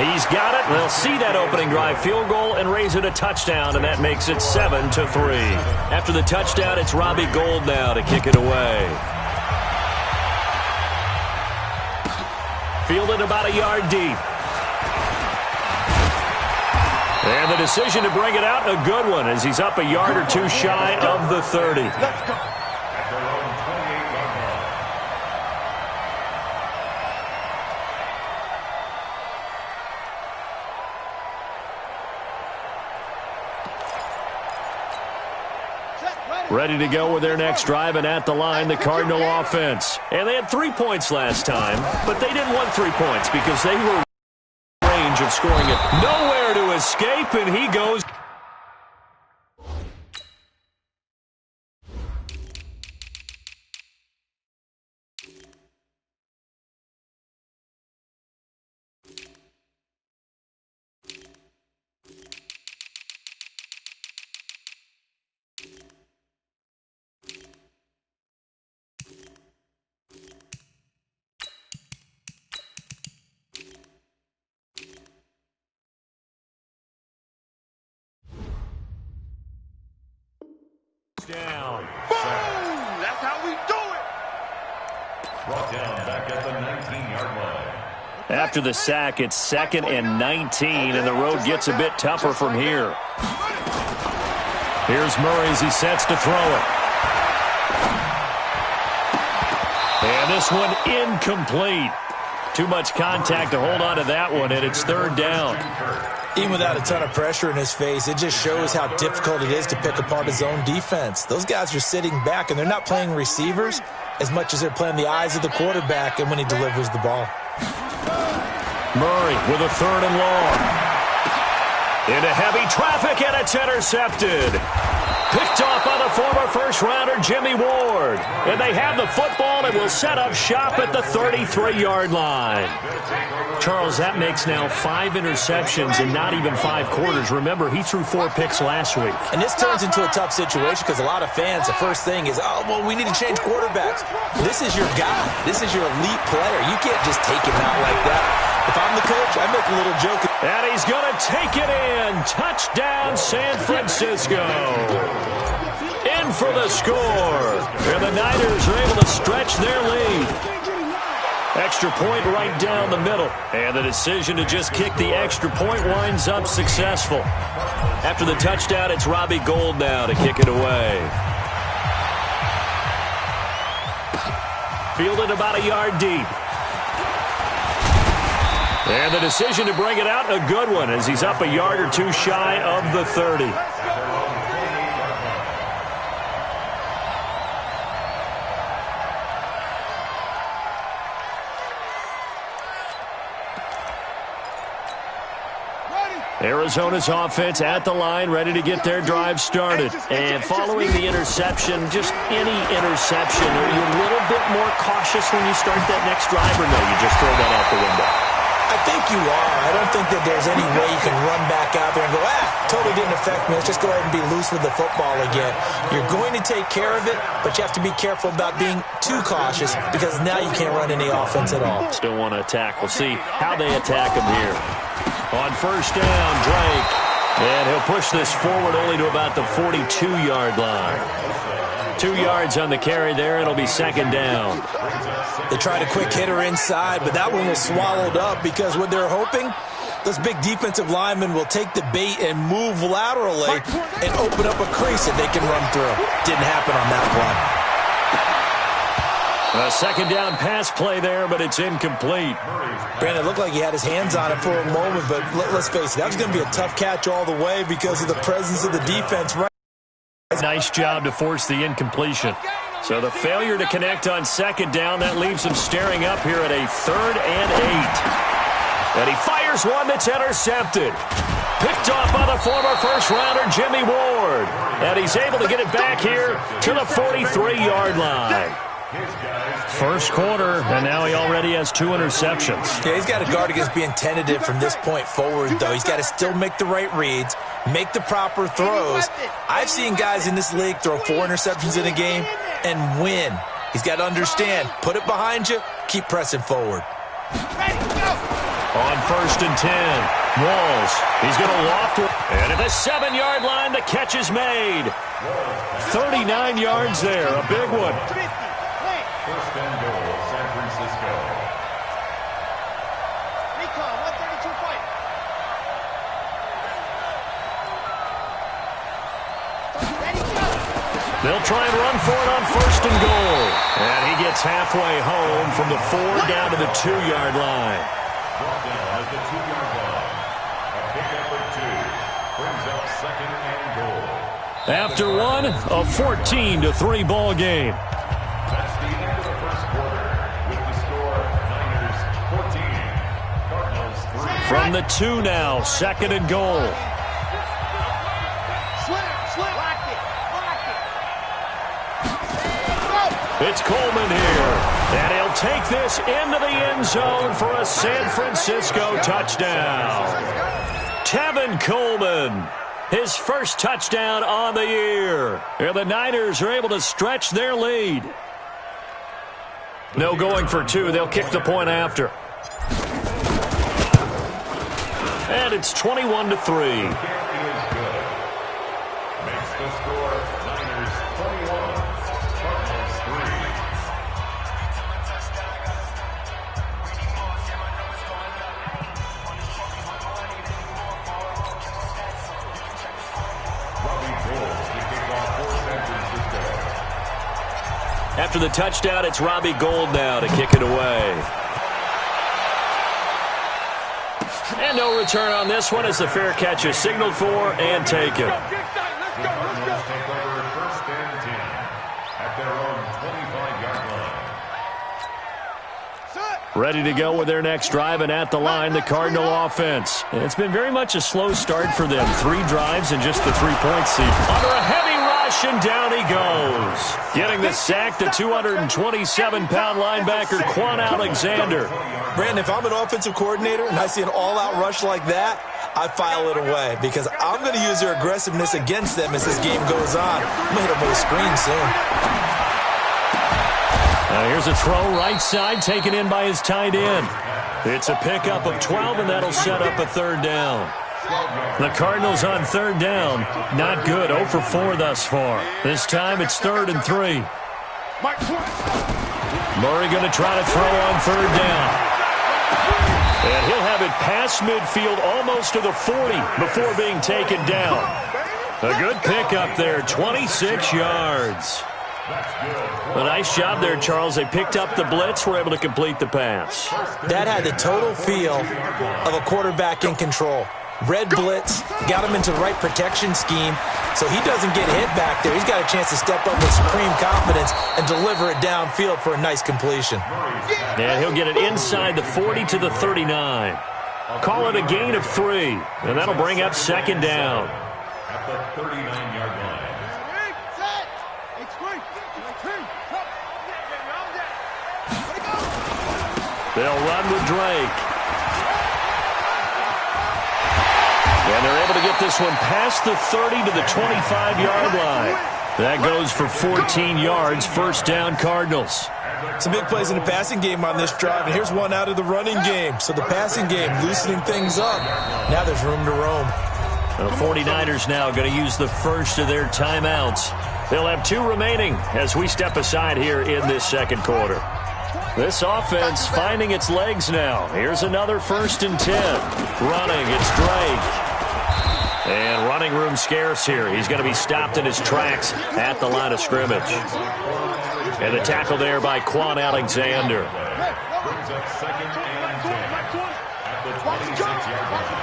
He's got it. They'll see that opening drive field goal and raise it a touchdown, and that makes it 7-3. After the touchdown, it's Robbie Gould now to kick it away. Fielded about a yard deep. And the decision to bring it out, a good one, as he's up a yard or two shy of the 30. Let's go. Ready to go with their next drive, and at the line, the Cardinal offense. And they had 3 points last time, but they didn't want 3 points because they were in range of scoring it. Nowhere to escape, and he goes. Down. Boom! That's how we do it. Brought down back at the 19-yard line. After the sack, it's 2nd and 19, and the road gets a bit tougher from here. Here's Murray as he sets to throw it. And this one incomplete. Too much contact to hold on to that one, and it's 3rd down. Even without a ton of pressure in his face, it just shows how difficult it is to pick apart his own defense. Those guys are sitting back, and they're not playing receivers as much as they're playing the eyes of the quarterback and when he delivers the ball. Murray with a 3rd and long. Into heavy traffic, and it's intercepted. Picked off by the former first-rounder Jimmy Ward. And they have the football and will set up shop at the 33-yard line. Charles, that makes now 5 interceptions in not even 5 quarters. Remember, he threw 4 picks last week. And this turns into a tough situation because a lot of fans, the first thing is, oh, well, we need to change quarterbacks. This is your guy. This is your elite player. You can't just take him out like that. If I'm the coach, I make a little joke. And he's going to take it in. Touchdown, San Francisco. In for the score. And the Niners are able to stretch their lead. Extra point right down the middle. And the decision to just kick the extra point winds up successful. After the touchdown, it's Robbie Gould now to kick it away. Fielded about a yard deep. And the decision to bring it out, a good one, as he's up a yard or two shy of the 30. Arizona's offense at the line, ready to get their drive started. And following the interception, just any interception, are you a little bit more cautious when you start that next drive, or no, you just throw that out the window? I think you are. I don't think that there's any way you can run back out there and go, totally didn't affect me. Let's just go ahead and be loose with the football again. You're going to take care of it, but you have to be careful about being too cautious because now you can't run any offense at all. Still want to attack. We'll see how they attack him here. On first down, Drake. And he'll push this forward only to about the 42-yard line. 2 yards on the carry there. It'll be 2nd down. They tried a quick hitter inside, but that one was swallowed up because what they're hoping, those big defensive linemen will take the bait and move laterally and open up a crease that they can run through. Didn't happen on that play. A 2nd down pass play there, but it's incomplete. Brandon, it looked like he had his hands on it for a moment, but let's face it, that was going to be a tough catch all the way because of the presence of the defense. Right? Nice job to force the incompletion. So the failure to connect on 2nd down, that leaves him staring up here at a 3rd and 8. And he fires one that's intercepted. Picked off by the former first-rounder Jimmy Ward. And he's able to get it back here to the 43-yard line. First quarter, and now he already has 2 interceptions. Yeah, he's got to guard against being tentative from this point forward, though. He's got to still make the right reads, make the proper throws. I've seen guys in this league throw 4 interceptions in a game and win. He's got to understand, put it behind you, keep pressing forward. Ready, go! On 1st and 10. Walls. He's going to loft it. And at the 7-yard line, the catch is made. 39 yards there. A big one. First and goal, San Francisco. Recon, 132 fight. They'll try and run for it on 1st and goal. And he gets halfway home from the 4 down to the 2-yard line. Brought down at the 2-yard line. A pickup of 2. Brings up 2nd and goal. After one, a 14-3 ball game. That's the end of the first quarter. With the score, Niners 14. Cardinals 3. From the 2 now, 2nd and goal. It's Coleman here, and he'll take this into the end zone for a San Francisco touchdown. Tevin Coleman, his first touchdown on the year. And the Niners are able to stretch their lead. No going for 2. They'll kick the point after. And it's 21-3. Makes the score, Niners 21. Cardinals 3. Robbie Gould to kick off for San Francisco. After the touchdown, it's Robbie Gould now to kick it away. And no return on this one as the fair catch is signaled for and taken. The Cardinals take over 1st and 10 at their own 25-yard line. Ready to go with their next drive, and at the line, the Cardinal offense. And it's been very much a slow start for them. 3 drives and just the 3-point seed. Under a heavy rush, and down he goes. Getting the sack, the 227-pound linebacker, Quan Alexander. Brandon, if I'm an offensive coordinator and I see an all-out rush like that, I file it away because I'm going to use their aggressiveness against them as this game goes on. I'm going to hit them with a screen soon. Here's a throw right side taken in by his tight end. It's a pickup of 12, and that'll set up a 3rd down. The Cardinals on 3rd down. Not good. 0 for 4 thus far. This time it's 3rd and 3. Murray going to try to throw on 3rd down. And he'll have it past midfield almost to the 40 before being taken down. A good pickup there, 26 yards. A nice job there, Charles. They picked up the blitz, were able to complete the pass. That had the total feel of a quarterback in control. Red blitz, got him into the right protection scheme, so he doesn't get hit back there. He's got a chance to step up with supreme confidence and deliver it downfield for a nice completion. And he'll get it inside the 40 to the 39. Call it a gain of 3, and that'll bring up 2nd down. At the 39-yard line. They'll run with Drake. And they're able to get this one past the 30 to the 25-yard line. That goes for 14 yards, 1st down Cardinals. Some big plays in the passing game on this drive, and here's one out of the running game. So the passing game loosening things up. Now there's room to roam. The 49ers now going to use the first of their timeouts. They'll have 2 remaining as we step aside here in this 2nd quarter. This offense finding its legs now. Here's another 1st and 10. Running, it's Drake. And running room scarce here. He's going to be stopped in his tracks at the line of scrimmage. And the tackle there by Quan Alexander. Brings up 2nd and 10 at the 26-yard line.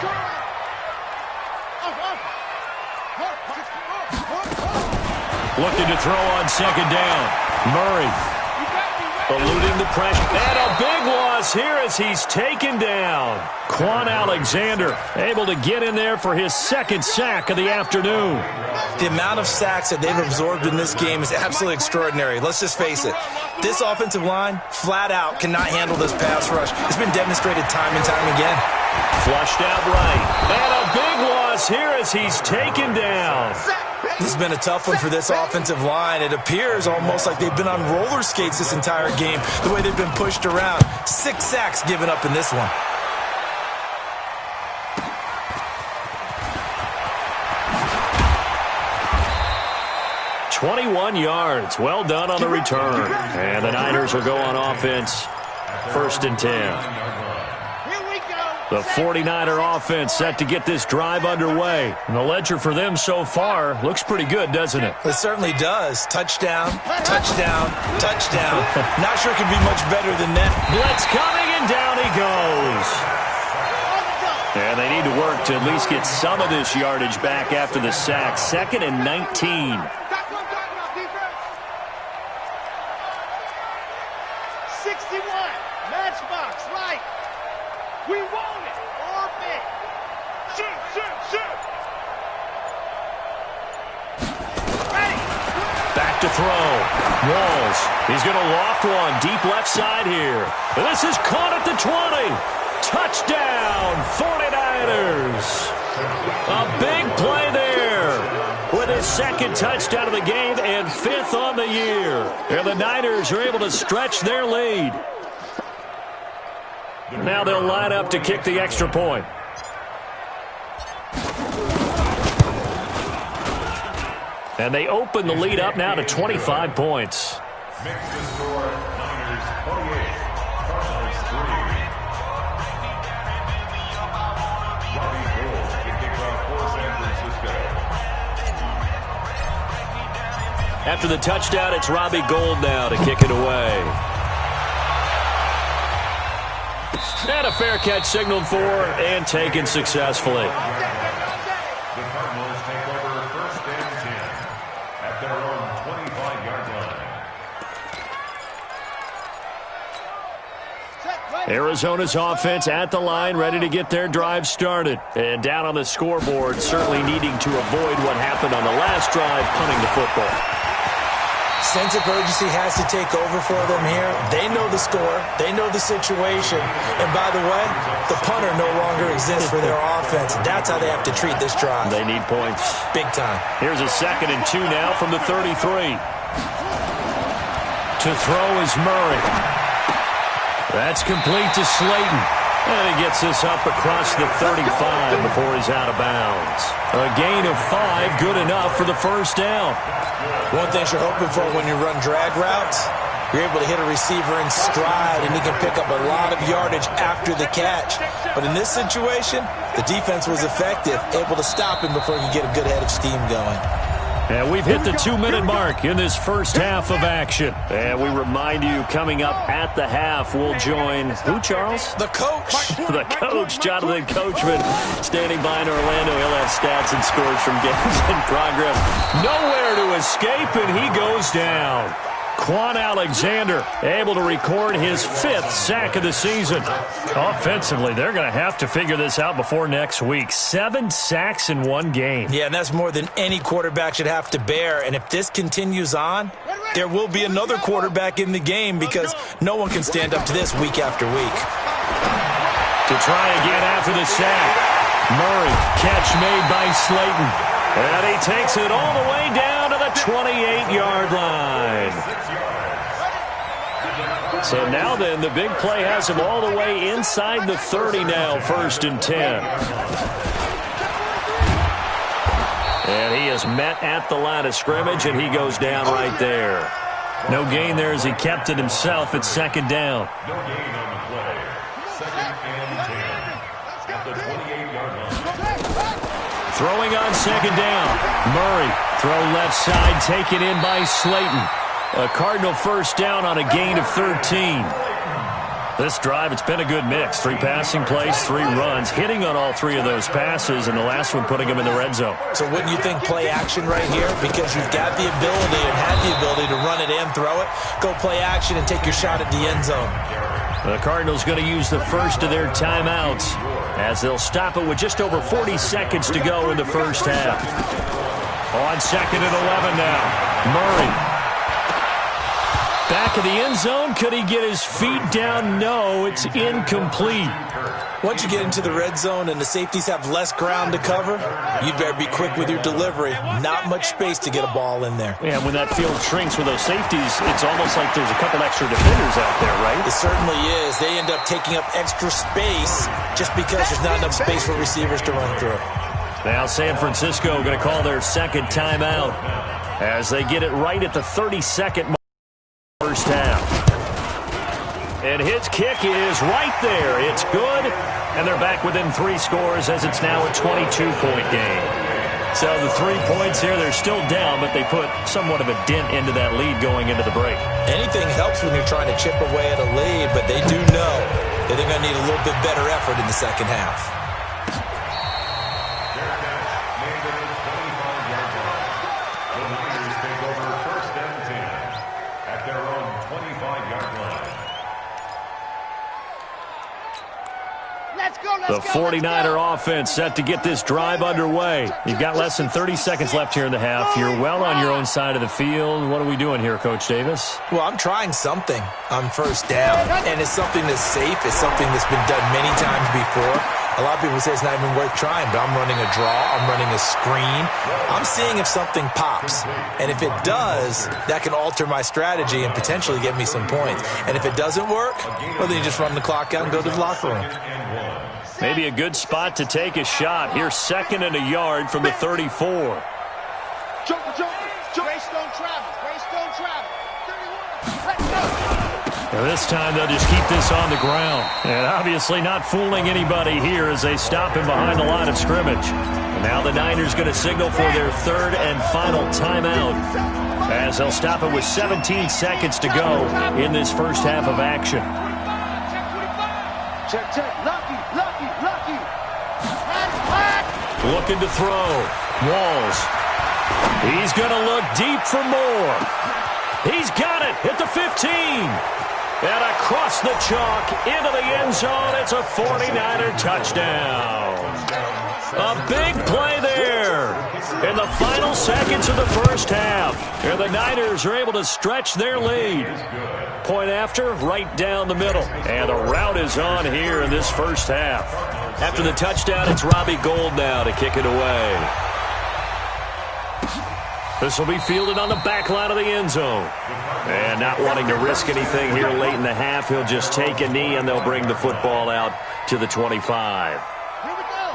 Looking to throw on 2nd down. Murray eluding the pressure. And a big loss here as he's taken down. Quan Alexander able to get in there for his 2nd sack of the afternoon. The amount of sacks that they've absorbed in this game is absolutely extraordinary. Let's just face it. This offensive line, flat out, cannot handle this pass rush. It's been demonstrated time and time again. Flushed out right. And a big loss here as he's taken down. This has been a tough one for this offensive line. It appears almost like they've been on roller skates this entire game, the way they've been pushed around. 6 sacks given up in this one. 21 yards. Well done on the return. And the Niners will go on offense. 1st and 10. Here we go. The 49er offense set to get this drive underway. And the ledger for them so far looks pretty good, doesn't it? It certainly does. Touchdown, touchdown, touchdown. Not sure it could be much better than that. Blitz coming, and down he goes. And they need to work to at least get some of this yardage back after the sack. 2nd and 19. 61. Matchbox, right. We want it. Orbit. Shoot, shoot, shoot. Ready. Back to throw. Walls. He's going to loft one deep left side here. This is caught at the 20. Touchdown, 49ers. A big play there with his 2nd touchdown of the game and 5th on the year. And the Niners are able to stretch their lead. Now they'll line up to kick the extra point. And they open the lead up now to 25 points. Makes the score Niners 28, Cardinals 3. Robbie Gould to kick off for San Francisco. After the touchdown, it's Robbie Gould now to kick it away. And a fair catch signaled for and taken successfully. The Cardinals take over 1st and 10 at their own 25-yard line. Arizona's offense at the line, ready to get their drive started. And down on the scoreboard, certainly needing to avoid what happened on the last drive, punting the football. Sense of urgency has to take over for them here. They know the score. They know the situation. And by the way, the punter no longer exists for their offense. That's how they have to treat this drive. They need points. Big time. Here's a 2nd and 2 now from the 33. To throw is Murray. That's complete to Slayton. And he gets this up across the 35 before he's out of bounds. A gain of 5, good enough for the 1st down. One thing you're hoping for when you run drag routes, you're able to hit a receiver in stride, and he can pick up a lot of yardage after the catch. But in this situation, the defense was effective, able to stop him before he could get a good head of steam going. And we've hit the 2-minute mark in this first half of action. And we remind you, coming up at the half, we'll join who, Charles? The coach. The coach, Jonathan Coachman, standing by in Orlando. He'll have stats and scores from games in progress. Nowhere to escape, and he goes down. Quan Alexander able to record his 5th sack of the season. Offensively, they're going to have to figure this out before next week. 7 sacks in one game. Yeah, and that's more than any quarterback should have to bear. And if this continues on, there will be another quarterback in the game because no one can stand up to this week after week. To try again after the sack. Murray, catch made by Slayton. And he takes it all the way down to the 28-yard line. So now then, the big play has him all the way inside the 30 now, 1st and 10. And he is met at the line of scrimmage, and he goes down right there. No gain there as he kept it himself at 2nd down. No gain on the play. 2nd and 10 at the 28-yard line. Throwing on 2nd down. Murray, throw left side, taken in by Slayton. A Cardinal 1st down on a gain of 13. This drive, it's been a good mix. 3 passing plays, 3 runs, hitting on all 3 of those passes, and the last one putting him in the red zone. So wouldn't you think play action right here? Because you've got the ability and had the ability to run it and throw it. Go play action and take your shot at the end zone. The Cardinals going to use the first of their timeouts as they'll stop it with just over 40 seconds to go in the first half. On 2nd and 11 now. Murray. Back of the end zone. Could he get his feet down? No, it's incomplete. Once you get into the red zone and the safeties have less ground to cover, you'd better be quick with your delivery. Not much space to get a ball in there. Yeah, when that field shrinks with those safeties, it's almost like there's a couple extra defenders out there, right? It certainly is. They end up taking up extra space just because there's not enough space for receivers to run through. Now San Francisco going to call their 2nd timeout. as they get it right at the 32nd mark first half. And his kick is right there. It's good, and they're back within 3 scores as it's now a 22-point game. So the 3 points here, they're still down, but they put somewhat of a dent into that lead going into the break. Anything helps when you're trying to chip away at a lead, but they do know that they're going to need a little bit better effort in the second half. The 49er offense set to get this drive underway. You've got less than 30 seconds left here in the half. You're well on your own side of the field. What are we doing here, Coach Davis? Well, I'm trying something on first down, and it's something that's safe. It's something that's been done many times before. A lot of people say it's not even worth trying, but I'm running a draw. I'm running a screen. I'm seeing if something pops. And if it does, that can alter my strategy and potentially get me some points. And if it doesn't work, well, then you just run the clock out and go to the locker room. Maybe a good spot to take a shot. Here's 2nd and a yard from the 34. Greystone travel. Greystone travel. 31. Let's go. Now this time they'll just keep this on the ground. And obviously not fooling anybody here as they stop him behind the line of scrimmage. And now the Niners going to signal for their 3rd and final timeout, as they'll stop it with 17 seconds to go in this first half of action. Check. Lucky. Looking to throw. Walls. He's going to look deep for more. He's got it at the 15. And across the chalk into the end zone. It's a 49er touchdown. A big play there in the final seconds of the first half. And the Niners are able to stretch their lead. Point after, right down the middle. And the route is on here in this first half. After the touchdown, it's Robbie Gould now to kick it away. This will be fielded on the back line of the end zone. And not wanting to risk anything here late in the half, he'll just take a knee and they'll bring the football out to the 25.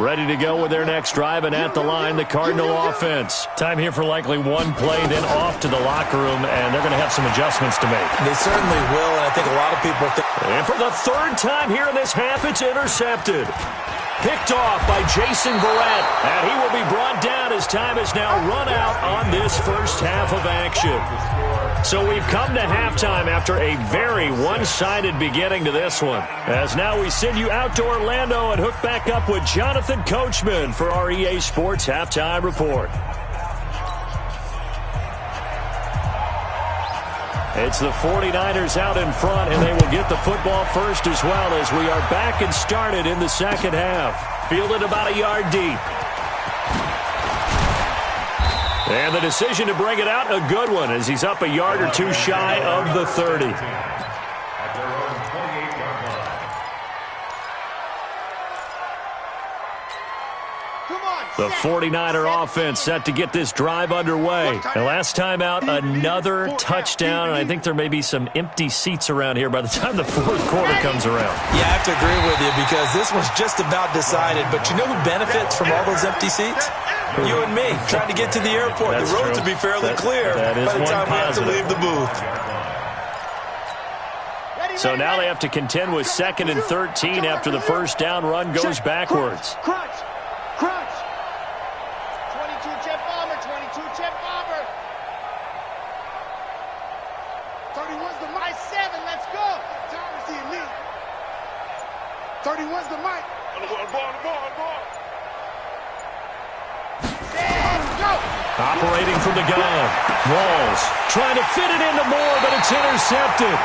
Ready to go with their next drive, and at the line, the Cardinal offense. Time here for likely one play, then off to the locker room, and they're going to have some adjustments to make. They certainly will, and I think a lot of people think... And for the 3rd time here in this half, it's intercepted. Picked off by Jason Verrett, and he will be brought down as time is now run out on this first half of action. So we've come to halftime after a very one-sided beginning to this one. As now we send you out to Orlando and hook back up with Jonathan Coachman for our EA Sports Halftime Report. It's the 49ers out in front, and they will get the football first as well as we are back and started in the second half. Fielded about a yard deep. And the decision to bring it out, a good one, as he's up a yard or two shy of the 30. At their own 28-yard line. The 49er offense set to get this drive underway. And last time out, another touchdown, and I think there may be some empty seats around here by the time the fourth quarter comes around. Yeah, I have to agree with you because this one's just about decided. But you know who benefits from all those empty seats? You and me, trying to get to the airport. That's the roads true. will be fairly clear by the time we have to leave the booth. So now they have to contend with 2nd and 13 after the first down run goes backwards. Crunch. 22 jet bomber. 31's the mic 7. Let's go. Thomas the elite. 31's the mic. On the ball. Go. Operating from the gun. Walls trying to fit it into Moore, but it's intercepted.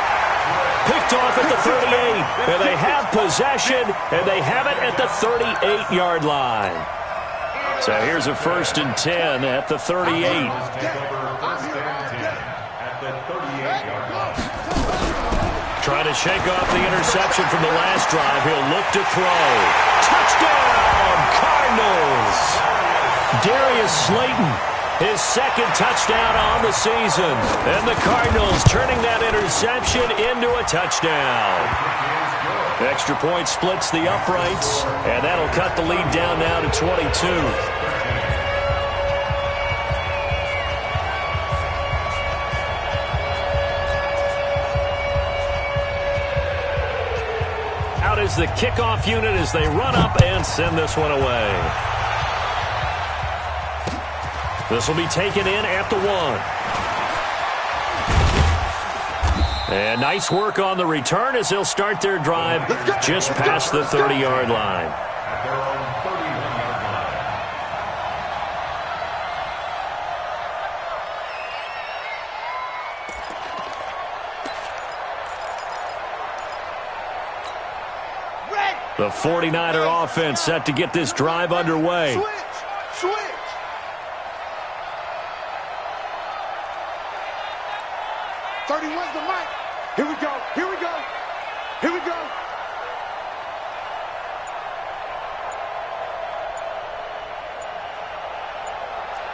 Picked off at the 38. And they have possession, and they have it at the 38-yard line. So here's a 1st and 10 at the 38. Trying to shake off the interception from the last drive. He'll look to throw. Touchdown, Cardinals! Darius Slayton, his 2nd touchdown on the season. And the Cardinals turning that interception into a touchdown. Extra point splits the uprights, and that'll cut the lead down now to 22. is the kickoff unit as they run up and send this one away. This will be taken in at the 1. And nice work on the return as they'll start their drive just past the 30-yard line. At their own 31-yard line. The 49er offense set to get this drive underway. Switch. 31's the mic. Here we go.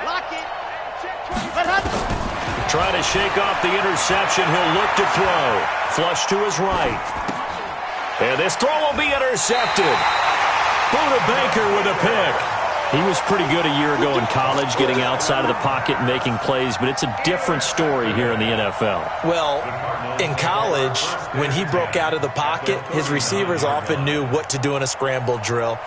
Lock it. Trying to shake off the interception. He'll look to throw. Flush to his right. And this throw will be intercepted. Buda Baker with a pick. He was pretty good a year ago in college, getting outside of the pocket and making plays, but it's a different story here in the NFL. Well, in college, when he broke out of the pocket, his receivers often knew what to do in a scramble drill,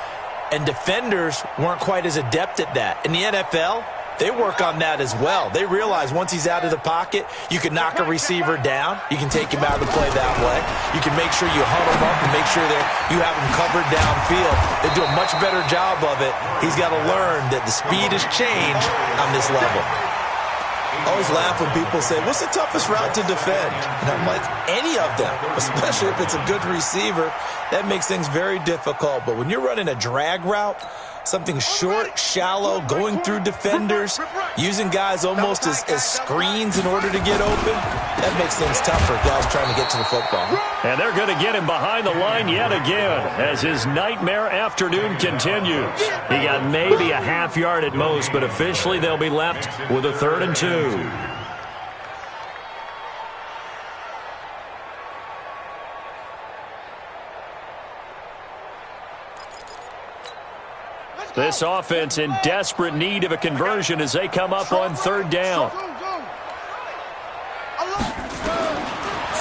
and defenders weren't quite as adept at that. In the NFL, they work on that as well. They realize once he's out of the pocket, you can knock a receiver down. You can take him out of the play that way. You can make sure you huddle him up and make sure that you have him covered downfield. They do a much better job of it. He's got to learn that the speed has changed on this level. I always laugh when people say, what's the toughest route to defend? And I'm like, any of them, especially if it's a good receiver. That makes things very difficult. But when you're running a drag route, something short, shallow, going through defenders, using guys almost as screens in order to get open, that makes things tough for guys trying to get to the football. And they're going to get him behind the line yet again as his nightmare afternoon continues. He got maybe a half yard at most, but officially they'll be left with a 3rd and 2. This offense in desperate need of a conversion as they come up on 3rd down.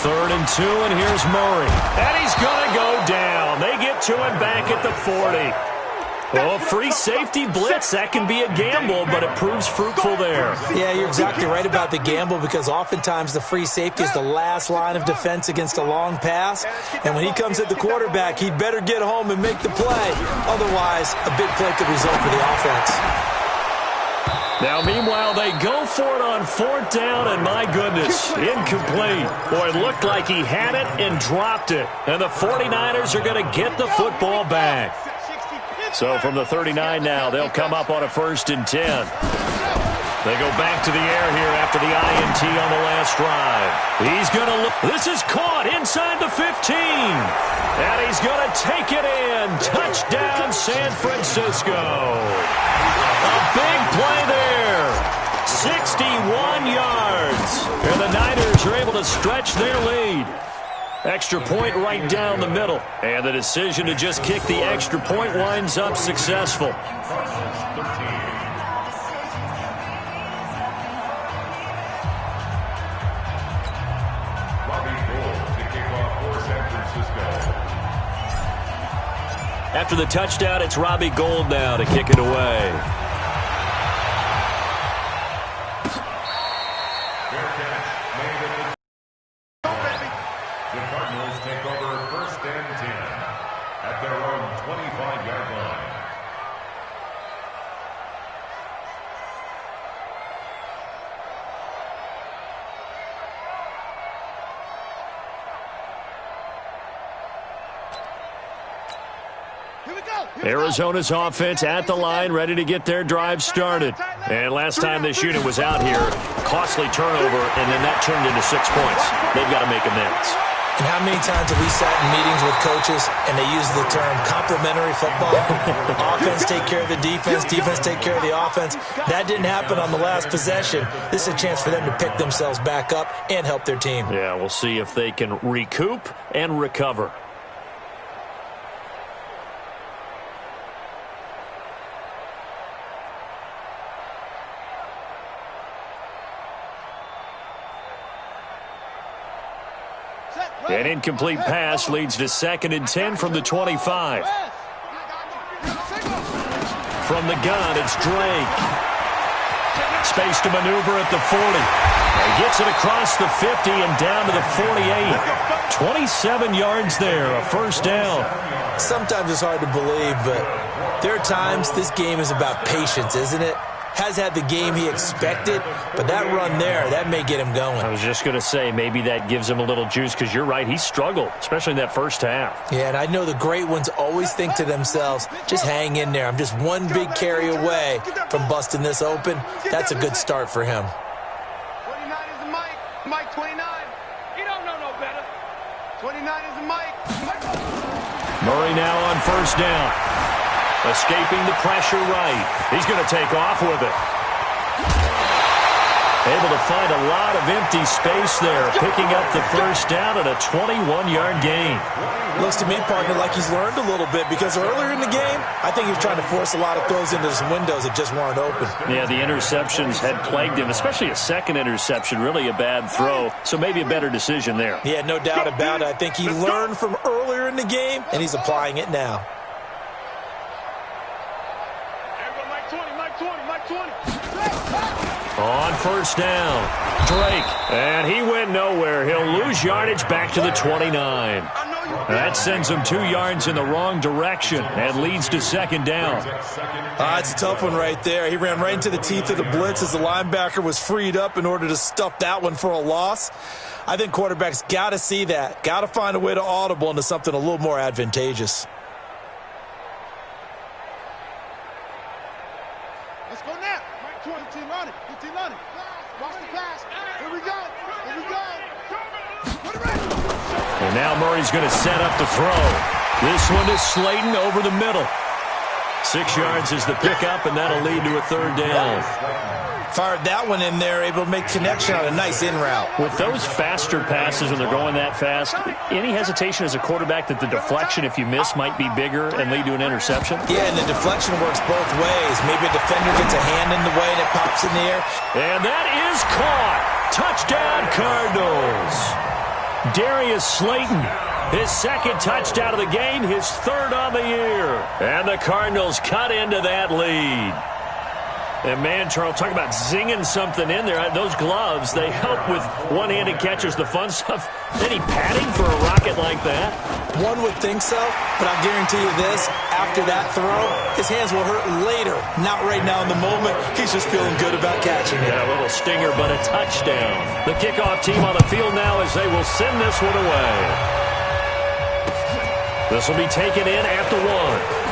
3rd and 2, and here's Murray. And he's going to go down. They get to him back at the 40. Well, free safety blitz, that can be a gamble, but it proves fruitful there. Yeah, you're exactly right about the gamble because oftentimes the free safety is the last line of defense against a long pass. And when he comes at the quarterback, he'd better get home and make the play. Otherwise, a big play could result for the offense. Now, meanwhile, they go for it on 4th down, and my goodness, incomplete. Boy, it looked like he had it and dropped it. And the 49ers are going to get the football back. So from the 39 now, they'll come up on a 1st and 10. They go back to the air here after the INT on the last drive. He's going to look. This is caught inside the 15. And he's going to take it in. Touchdown, San Francisco. A big play there. 61 yards. And the Niners are able to stretch their lead. Extra point right down the middle. And the decision to just kick the extra point winds up successful. After the touchdown, it's Robbie Gould now to kick it away. The Cardinals take over 1st and 10 at their own 25-yard line. Arizona's offense at the line, ready to get their drive started. And last time this unit was out here, costly turnover, and then that turned into 6 points. They've got to make amends. And how many times have we sat in meetings with coaches and they use the term complementary football? Offense take care of the defense, defense take care of the offense. That didn't happen on the last possession. This is a chance for them to pick themselves back up and help their team. Yeah, we'll see if they can recoup and recover. Set. An incomplete pass leads to 2nd and 10 from the 25. From the gun, it's Drake. Space to maneuver at the 40. He gets it across the 50 and down to the 48. 27 yards there, a first down. Sometimes it's hard to believe, but there are times this game is about patience, isn't it? Has had the game he expected, but that run there, that may get him going. I was just going to say, maybe that gives him a little juice, because you're right, he struggled, especially in that first half. Yeah, and I know the great ones always think to themselves, just hang in there. I'm just one big carry away from busting this open. That's a good start for him. 29 is the Mike. Mike 29. He don't know no better. 29 is the Mike. Murray now on first down. Escaping the pressure right. He's going to take off with it. Able to find a lot of empty space there, picking up the first down at a 21-yard gain. Looks to me, partner, like he's learned a little bit, because earlier in the game, I think he was trying to force a lot of throws into some windows that just weren't open. Yeah, the interceptions had plagued him, especially a second interception, really a bad throw, so maybe a better decision there. Yeah, no doubt about it. I think he learned from earlier in the game, and he's applying it now. On first down, Drake, and he went nowhere. He'll lose yardage back to the 29. That sends him 2 yards in the wrong direction and leads to 2nd down. It's a tough one right there. He ran right into the teeth of the blitz as the linebacker was freed up in order to stuff that one for a loss. I think quarterbacks got to see that, got to find a way to audible into something a little more advantageous. Let's go now. Mike 20, 15 on it. 15 on it. Watch the pass. Here we go. Here we go. Put it right. And now Murray's going to set up the throw. This one is Slayton over the middle. 6 yards is the pickup, and that'll lead to a 3rd down. Fired that one in there, able to make connection on a nice in route. With those faster passes and they're going that fast, any hesitation as a quarterback that the deflection, if you miss, might be bigger and lead to an interception? Yeah, and the deflection works both ways. Maybe a defender gets a hand in the way and it pops in the air. And that is caught. Touchdown, Cardinals. Darius Slayton, his 2nd touchdown of the game, his 3rd on the year. And the Cardinals cut into that lead. And man, Charles, talk about zinging something in there. Those gloves, they help with one-handed catches, the fun stuff. Any padding for a rocket like that? One would think so, but I'll guarantee you this, after that throw, his hands will hurt later. Not right now in the moment. He's just feeling good about catching it. Yeah, a little stinger, but a touchdown. The kickoff team on the field now as they will send this one away. This will be taken in at the 1.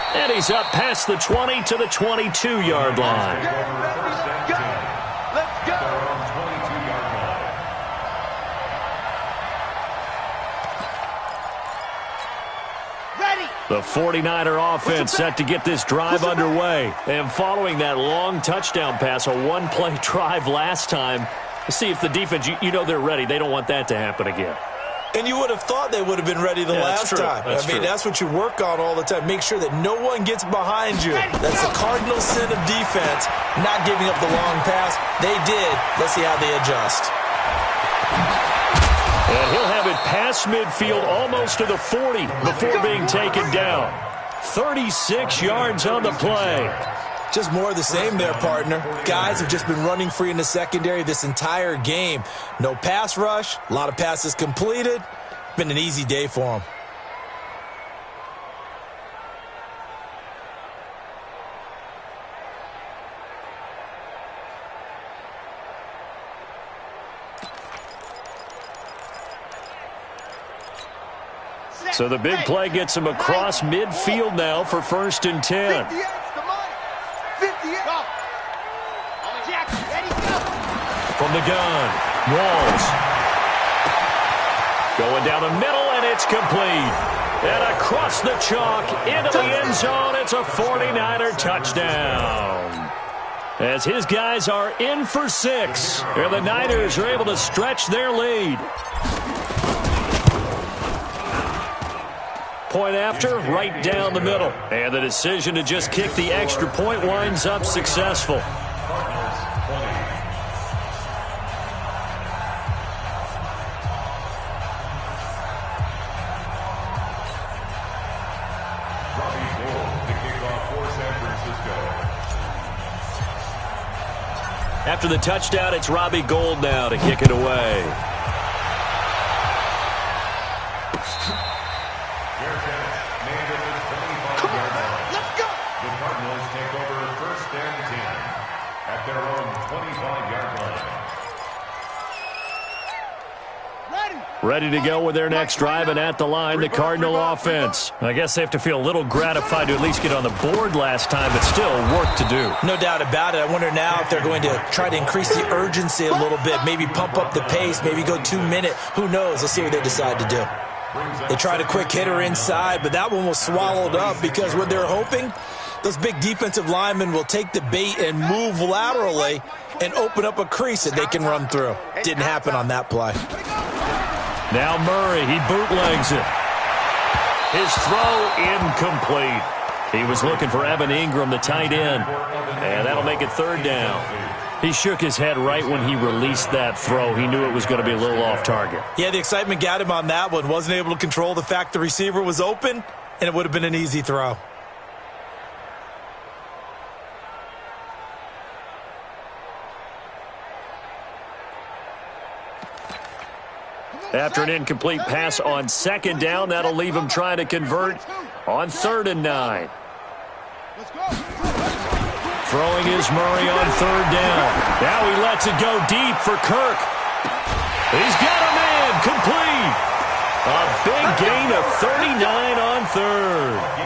And he's up past the 20 to the 22-yard line. Let's go. Ready. The 49er offense set to get this drive underway. And following that long touchdown pass, a one-play drive last time, let's see if the defense, you know they're ready. They don't want that to happen again. And you would have thought they would have been ready the last time. That's what you work on all the time. Make sure that no one gets behind you. That's the cardinal sin of defense, not giving up the long pass. They did. Let's see how they adjust. And he'll have it past midfield almost to the 40 before being taken down. 36 yards on the play. Just more of the same there, partner. Guys have just been running free in the secondary this entire game. No pass rush, a lot of passes completed. Been an easy day for them. So the big play gets him across midfield now for 1st and 10. 58. From the gun, Walls. Going down the middle, and it's complete. And across the chalk, into the end zone, it's a 49er touchdown. As his guys are in for 6, and the Niners are able to stretch their lead. Point after, right down the middle. And the decision to just kick the extra point winds up successful. kickoff for San Francisco. After the touchdown, it's Robbie Gould now to kick it away. The Cardinals take over first and 10 at their own 25-yard line. Ready to go with their next drive, and at the line, the Cardinal offense. I guess they have to feel a little gratified to at least get on the board last time, but still work to do. No doubt about it. I wonder now if they're going to try to increase the urgency a little bit, maybe pump up the pace, maybe go 2 minute. Who knows? Let's see what they decide to do. They tried a quick hitter inside, but that one was swallowed up because what they're hoping, those big defensive linemen will take the bait and move laterally and open up a crease that they can run through. Didn't happen on that play. Now Murray, he bootlegs it. His throw incomplete. He was looking for Evan Ingram, the tight end, and that'll make it third down. He shook his head right when he released that throw. He knew it was going to be a little off target. Yeah, the excitement got him on that one. Wasn't able to control the fact the receiver was open, and it would have been an easy throw. After an incomplete pass on second down, that'll leave him trying to convert on 3rd and 9. Throwing is Murray on 3rd down. Now he lets it go deep for Kirk. He's got a man complete. A big gain of 39 on 3rd.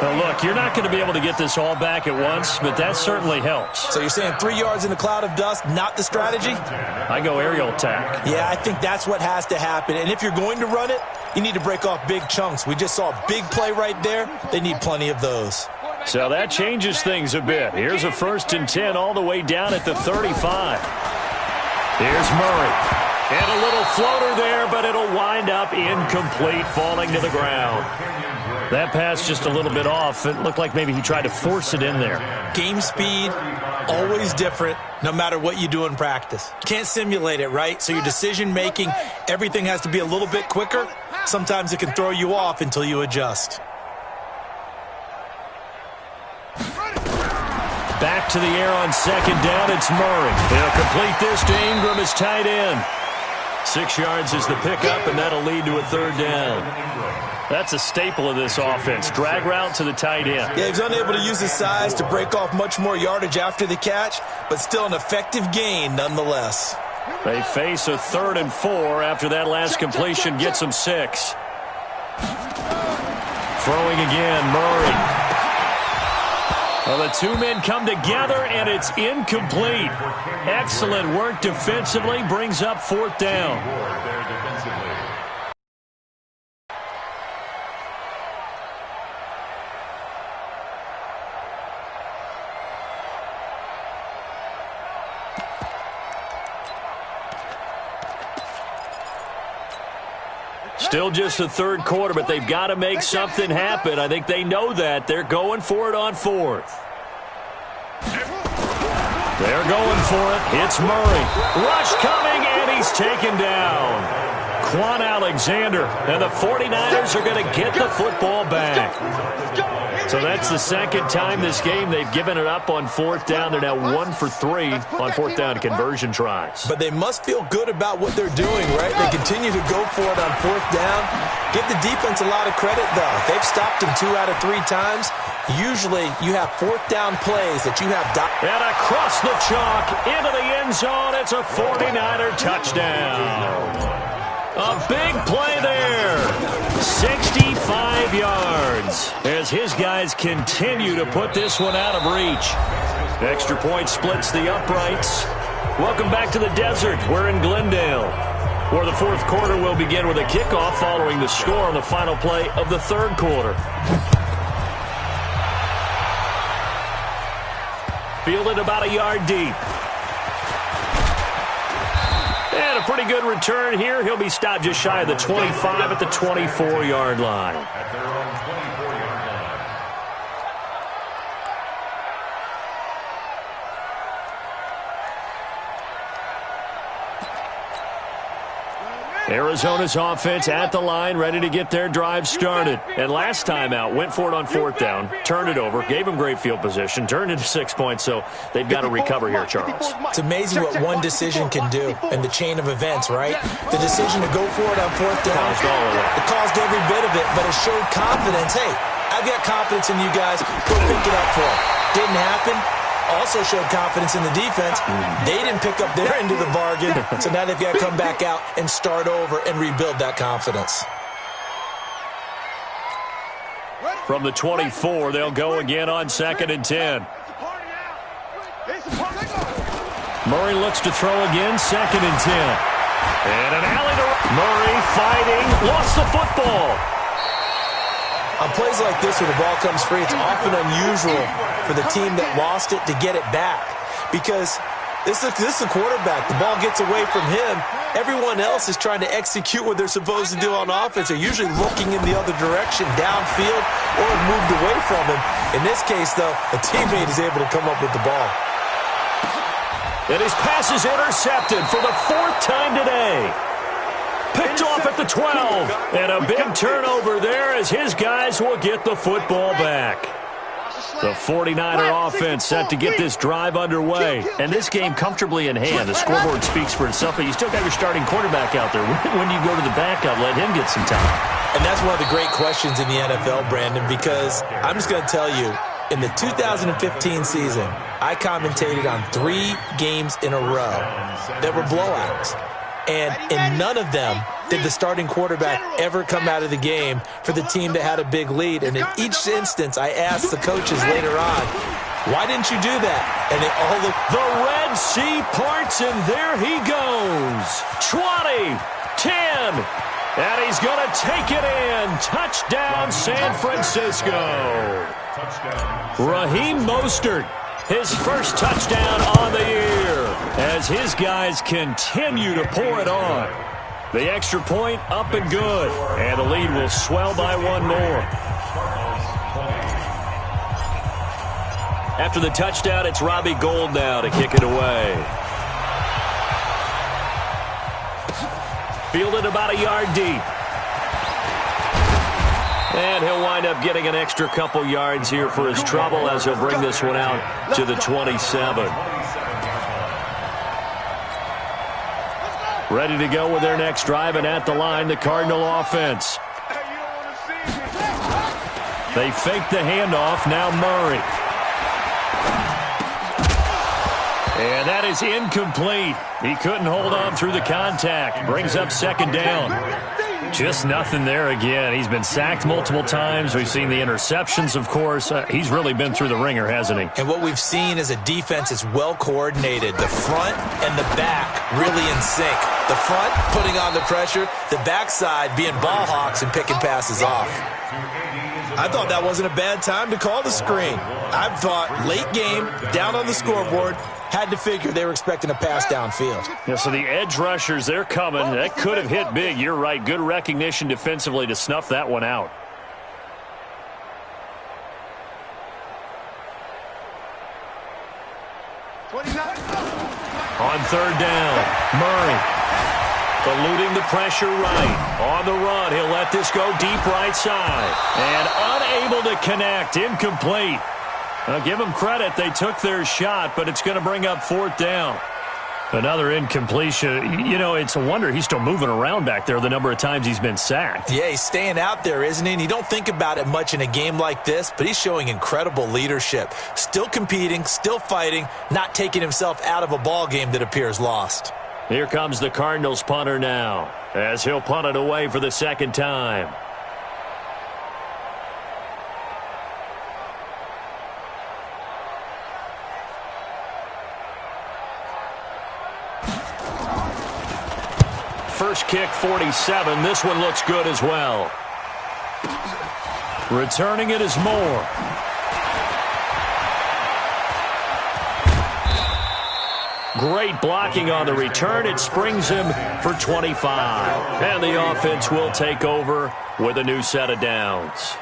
Now look, you're not going to be able to get this all back at once, but that certainly helps. So you're saying 3 yards in a cloud of dust, not the strategy? I go aerial attack. Yeah, I think that's what has to happen. And if you're going to run it, you need to break off big chunks. We just saw a big play right there. They need plenty of those. So that changes things a bit. Here's a 1st and 10 all the way down at the 35. Here's Murray. And a little floater there, but it'll wind up incomplete, falling to the ground. That pass just a little bit off. It looked like maybe he tried to force it in there. Game speed, always different, no matter what you do in practice. Can't simulate it, right? So your decision-making, everything has to be a little bit quicker. Sometimes it can throw you off until you adjust. Back to the air on 2nd down, it's Murray. He'll complete this to Ingram as tight end. 6 yards is the pickup, and that'll lead to a 3rd down. That's a staple of this offense. Drag route to the tight end. Yeah, he's unable to use his size to break off much more yardage after the catch, but still an effective gain nonetheless. They face a 3rd and 4 after that last completion gets them 6. Throwing again, Murray. Well, the 2 men come together, and it's incomplete. Excellent work defensively, brings up 4th down. Still just the 3rd quarter, but they've got to make something happen. I think they know that. They're going for it on 4th. They're going for it. It's Murray. Rush coming, and he's taken down. Quan Alexander, and the 49ers are going to get the football back. So that's the 2nd time this game they've given it up on 4th down. They're now 1 for 3 on 4th down conversion tries. But they must feel good about what they're doing, right? They continue to go for it on 4th down. Give the defense a lot of credit, though. They've stopped them 2 out of 3 times. Usually you have 4th down plays that you have. And across the chalk, into the end zone, it's a 49er touchdown. A big play there. 65 yards as his guys continue to put this one out of reach. Extra point splits the uprights. Welcome back to the desert. We're in Glendale, where the 4th quarter will begin with a kickoff following the score on the final play of the 3rd quarter. Fielded about a yard deep. And a pretty good return here. He'll be stopped just shy of the 25 at the 24-yard line. At their own 24-yard line. Arizona's offense at the line, ready to get their drive started. And last time out, went for it on 4th down, turned it over, gave them great field position, turned into 6 points, so they've got to recover here, Charles. It's amazing what one decision can do in the chain of events, right? The decision to go for it on 4th down, it caused every bit of it, but it showed confidence. Hey, I've got confidence in you guys. Go pick it up for them. Didn't happen. Also showed confidence in the defense. They didn't pick up their end of the bargain, so now they've got to come back out and start over and rebuild that confidence. From the 24, they'll go again on 2nd and 10. Murray looks to throw again, 2nd and 10. And an alley to Murray fighting, lost the football. On plays like this where the ball comes free, it's often unusual for the team that lost it to get it back. Because this is a quarterback. The ball gets away from him. Everyone else is trying to execute what they're supposed to do on offense. They're usually looking in the other direction, downfield, or moved away from him. In this case, though, a teammate is able to come up with the ball. And his pass is intercepted for the 4th time today. Picked off at the 12. And a big turnover there as his guys will get the football back. The 49er offense set to get this drive underway. And this game comfortably in hand. The scoreboard speaks for itself, but you still got your starting quarterback out there. When you go to the backup, let him get some time. And that's one of the great questions in the NFL, Brandon, because I'm just going to tell you, in the 2015 season, I commentated on 3 games in a row that were blowouts. And in none of them did the starting quarterback ever come out of the game for the team that had a big lead. And in each instance, I asked the coaches later on, why didn't you do that? And they all looked. The Red Sea parts, and there he goes. 20, 10, and he's going to take it in. Touchdown, San Francisco. Raheem Mostert, his first touchdown on the year, as his guys continue to pour it on. The extra point up and good, and the lead will swell by 1 more. After the touchdown, it's Robbie Gould now to kick it away. Fielded about a yard deep. And he'll wind up getting an extra couple yards here for his trouble as he'll bring this one out to the 27. Ready to go with their next drive, and at the line, the Cardinal offense. They fake the handoff, now Murray. And that is incomplete. He couldn't hold on through the contact. Brings up 2nd down. Just nothing there again. He's been sacked multiple times. We've seen the interceptions, of course. He's really been through the ringer, hasn't he? And what we've seen is a defense that's well coordinated. The front and the back really in sync. The front putting on the pressure, the backside being ball hawks and picking passes off. I thought that wasn't a bad time to call the screen. I thought late game, down on the scoreboard, had to figure they were expecting a pass downfield. Yeah, so the edge rushers, they're coming. That could have hit big. You're right. Good recognition defensively to snuff that one out. On 3rd down, Murray eluding the pressure right. On the run, he'll let this go deep right side. And unable to connect. Incomplete. Now, give them credit. They took their shot, but it's going to bring up 4th down. Another incompletion. You know, it's a wonder he's still moving around back there the number of times he's been sacked. Yeah, he's staying out there, isn't he? And you don't think about it much in a game like this, but he's showing incredible leadership. Still competing, still fighting, not taking himself out of a ball game that appears lost. Here comes the Cardinals punter now, as he'll punt it away for the 2nd time. First kick, 47. This one looks good as well. Returning it is Moore. Great blocking on the return. It springs him for 25. And the offense will take over with a new set of downs.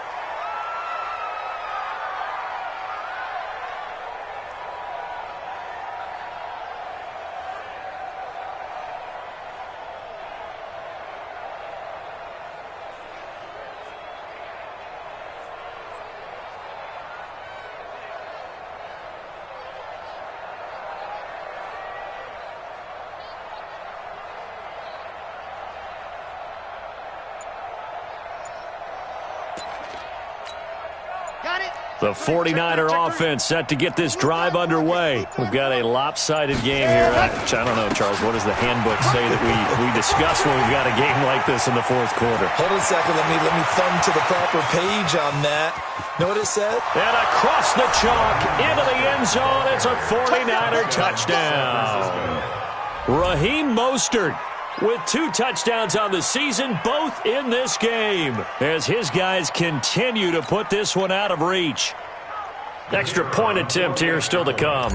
The 49er offense set to get this drive underway. We've got a lopsided game here. I don't know, Charles, what does the handbook say that we discuss when we've got a game like this in the fourth quarter? Hold on a second. Let me thumb to the proper page on that. Know what it said? And across the chalk, into the end zone. It's a 49er touchdown. Raheem Mostert with 2 touchdowns on the season, both in this game, as his guys continue to put this one out of reach. Extra point attempt here still to come.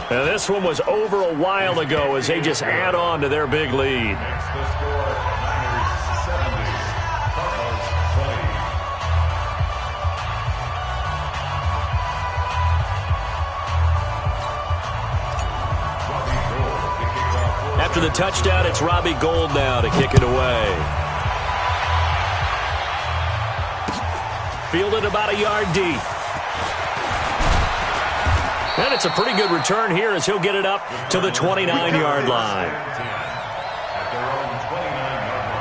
And this one was over a while ago as they just add on to their big lead. Next, the score, Niners 70, Cardinals 20. After the touchdown, it's Robbie Gould now to kick it away. Fielded about a yard deep. And it's a pretty good return here as he'll get it up to the 29-yard line. At their own 29-yard line.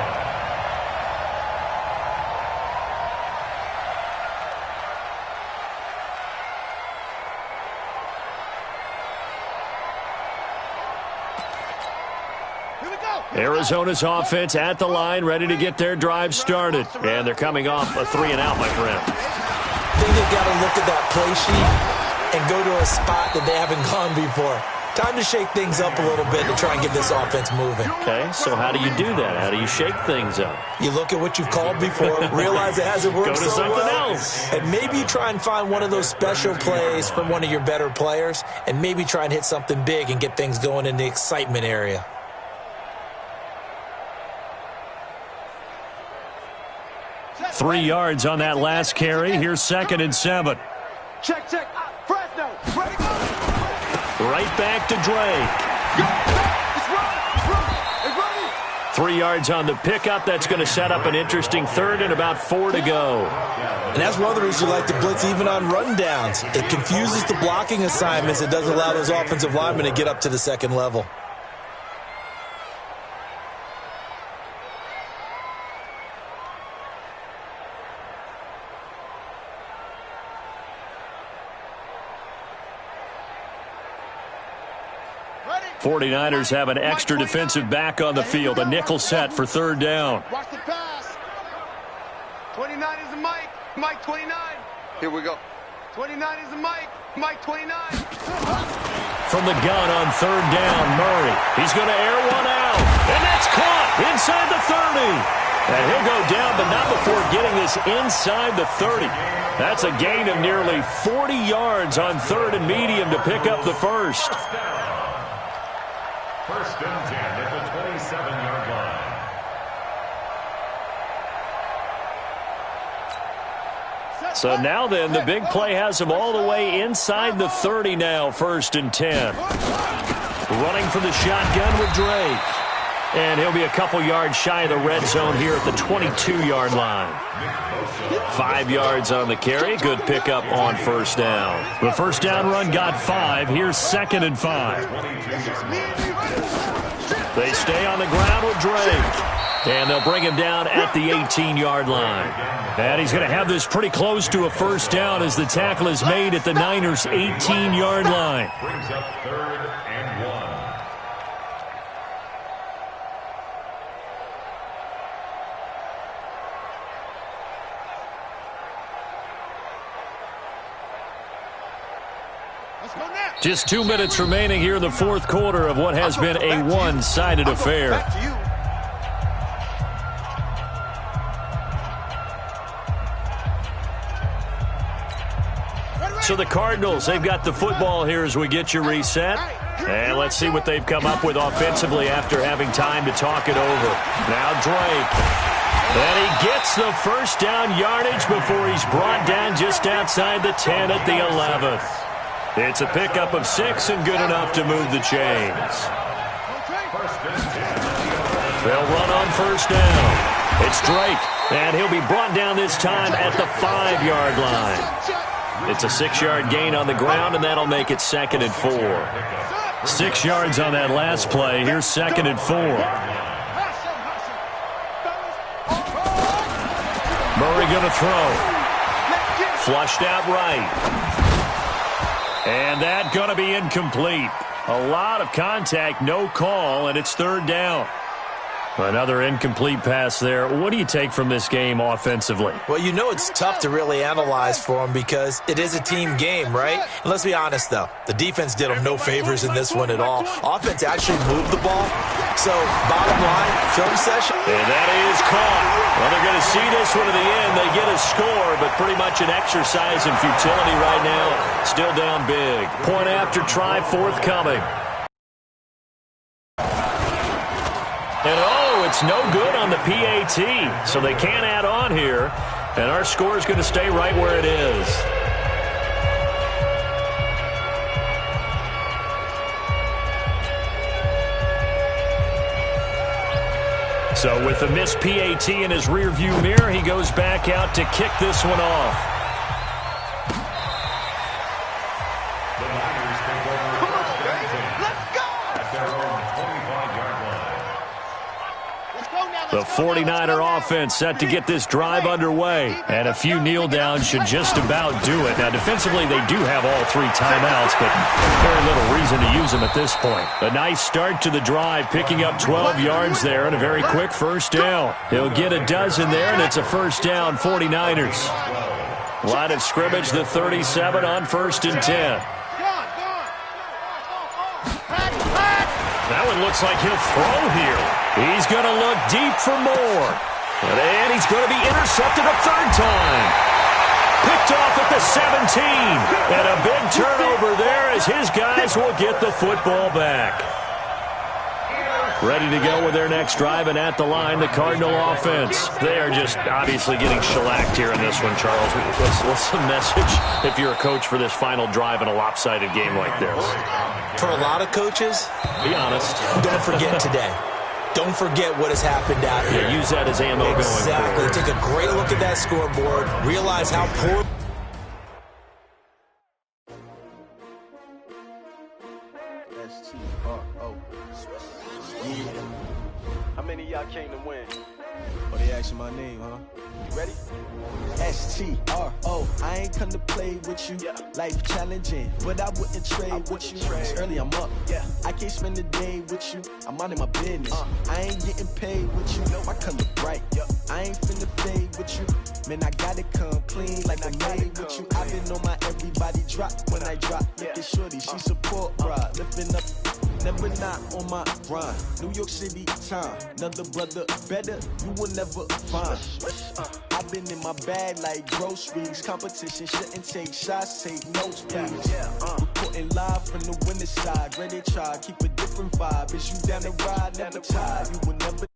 Here we go. Arizona's offense at the line, ready to get their drive started. And they're coming off a 3-and-out, my friend. I think they've got to look at that play sheet and go to a spot that they haven't gone before. Time to shake things up a little bit to try and get this offense moving. Okay, so how do you do that? How do you shake things up? You look at what you've called before, realize it hasn't worked Go to so something well, else. and maybe try and find one of those special plays from one of your better players, and maybe try and hit something big and get things going in the excitement area. Three yards on that last carry. Here's 2nd and 7. Check. Fresno. Ready, go. Right back to Drake. It's ready. 3 yards on the pickup. That's going to set up an interesting 3rd and about 4 to go. And that's one of the reasons you like to blitz even on rundowns. It confuses the blocking assignments. It doesn't allow those offensive linemen to get up to the second level. Ready. 49ers have an extra defensive back on the field. A nickel set for 3rd down. Watch the pass. 29 is the Mike. Mike 29. Here we go. 29 is the Mike. Mike 29. From the gun on 3rd down, Murray. He's going to air one out. And that's caught inside the 30. And he'll go down, but not before getting this inside the 30. That's a gain of nearly 40 yards on 3rd and medium to pick up the first. First and 10 at the 27-yard line. So now then, the big play has him all the way inside the 30 now, 1st and 10. Running from the shotgun with Drake. And he'll be a couple yards shy of the red zone here at the 22-yard line. 5 yards on the carry. Good pickup on 1st down. The 1st down run got 5. Here's 2nd and 5. They stay on the ground with Drake. And they'll bring him down at the 18-yard line. And he's going to have this pretty close to a 1st down as the tackle is made at the Niners' 18-yard line. Brings up 3rd and 1. Let's go now. Just 2 minutes remaining here in the fourth quarter of what has been a one-sided affair. Back to you. So the Cardinals, they've got the football here as we get you reset. And let's see what they've come up with offensively after having time to talk it over. Now Drake. And he gets the 1st down yardage before he's brought down just outside the 10 at the 11th. It's a pickup of 6 and good enough to move the chains. They'll run on 1st down. It's Drake, and he'll be brought down this time at the 5-yard line. It's a 6-yard gain on the ground, and that'll make it 2nd and 4. 6 yards on that last play. Here's 2nd and 4. going to throw. Flushed out right. And that going to be incomplete. A lot of contact, no call, and it's third down. Another incomplete pass there. What do you take from this game offensively? Well, you know it's tough to really analyze for them because it is a team game, right? And let's be honest, though. The defense did them no favors in this one at all. Offense actually moved the ball. So, bottom line, film session. And that is caught. Well, they're going to see this one to the end. They get a score, but pretty much an exercise in futility right now. Still down big. Point after try forthcoming. And it's no good on the PAT, so they can't add on here. And our score is going to stay right where it is. So with the missed PAT in his rearview mirror, he goes back out to kick this one off. The 49er offense set to get this drive underway. And a few kneel downs should just about do it. Now, defensively, they do have all three timeouts, but very little reason to use them at this point. A nice start to the drive, picking up 12 yards there and a very quick first down. He'll get a dozen there, and it's a first down, 49ers. Line of scrimmage, the 37 on 1st and 10. That one looks like he'll throw here. He's going to look deep for more. And he's going to be intercepted a third time. Picked off at the 17. And a big turnover there as his guys will get the football back. Ready to go with their next drive, and at the line, the Cardinal offense. They are just obviously getting shellacked here in this one, Charles. What's the message if you're a coach for this final drive in a lopsided game like this? For a lot of coaches, be honest. Don't forget today. Don't forget what has happened out here. Yeah, use that as ammo going forward. Exactly. Take a great look at that scoreboard. Realize how poor... S-T-R-O. Yeah. How many of y'all came to win? Oh, they asking my name, huh? You ready? S-T-R-O. I ain't come to play with you. Life challenging, but I wouldn't trade with you. It's early, I'm up. I can't spend the day with you. I'm minding my business. I ain't getting paid with you. My color bright. I ain't finna fade with you. Man, I gotta come clean like I made with you. I've been on my everybody drop when I drop. Look at shorty, she support, bruh. Lifting up. Never not on my grind. New York City time. Another brother better, you will never find. I've been in my bag like groceries. Competition shouldn't take shots, take notes, please. Reporting live from the winning side. Ready to try, keep a different vibe. Is you down the ride, never tired. You will never